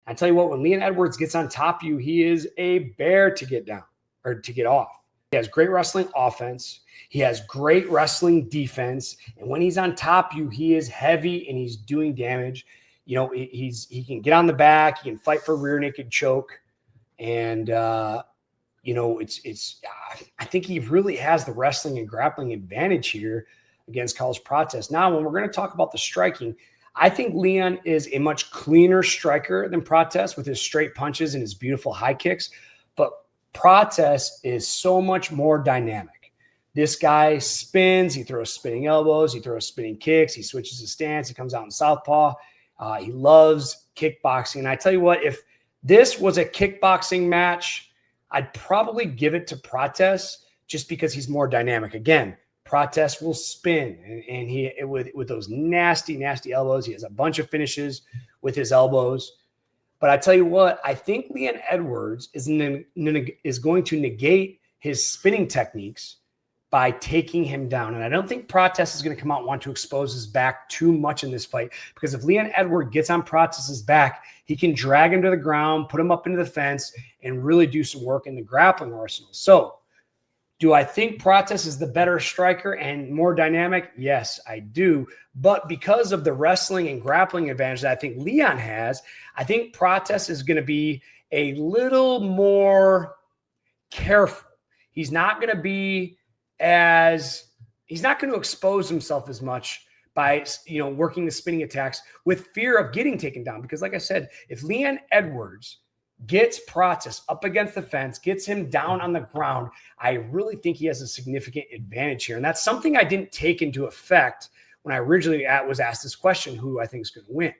I tell you what, when Leon Edwards gets on top of you, he is a bear to get down or to get off. He has great wrestling offense. He has great wrestling defense. And when he's on top of you, he is heavy and he's doing damage. You know, he can get on the back. He can fight for rear naked choke. And, you know, I think he really has the wrestling and grappling advantage here against Carlos Prates. Now, when we're going to talk about the striking, I think Leon is a much cleaner striker than Prates with his straight punches and his beautiful high kicks. But Prates is so much more dynamic. This guy spins. He throws spinning elbows. He throws spinning kicks. He switches his stance. He comes out in southpaw. He loves kickboxing. And I tell you what, if this was a kickboxing match, I'd probably give it to Prates just because he's more dynamic. Again, Prates will spin, and he with those nasty, nasty elbows. He has a bunch of finishes with his elbows. But I tell you what, I think Leon Edwards is going to negate his spinning techniques by taking him down. And I don't think Prates is going to come out and want to expose his back too much in this fight, because if Leon Edwards gets on Prates' back, he can drag him to the ground, put him up into the fence, and really do some work in the grappling arsenal. So do I think Prates is the better striker and more dynamic? Yes, I do. But because of the wrestling and grappling advantage that I think Leon has, I think Prates is going to be a little more careful. He's not going to expose himself as much by, you know, working the spinning attacks with fear of getting taken down. Because like I said, if Leon Edwards gets Prates up against the fence, gets him down on the ground, I really think he has a significant advantage here. And that's something I didn't take into effect when I originally was asked this question, who I think is going to win.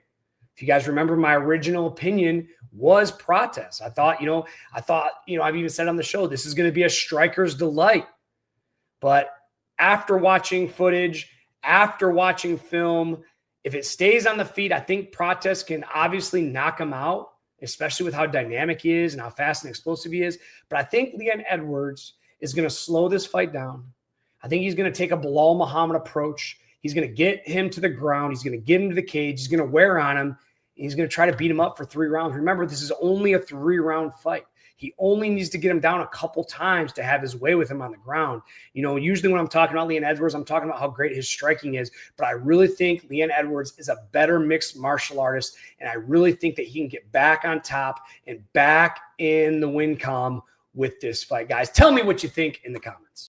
If you guys remember, my original opinion was Prates. I thought, I've even said on the show, this is going to be a striker's delight. But after watching footage, after watching film, if it stays on the feet, I think Prates can obviously knock him out, especially with how dynamic he is and how fast and explosive he is. But I think Leon Edwards is going to slow this fight down. I think he's going to take a Bilal Muhammad approach. He's going to get him to the ground. He's going to get into the cage. He's going to wear on him. He's going to try to beat him up for 3 rounds. Remember, this is only a 3-round fight. He only needs to get him down a couple times to have his way with him on the ground. You know, usually when I'm talking about Leon Edwards, I'm talking about how great his striking is. But I really think Leon Edwards is a better mixed martial artist. And I really think that he can get back on top and back in the win column with this fight. Guys, tell me what you think in the comments.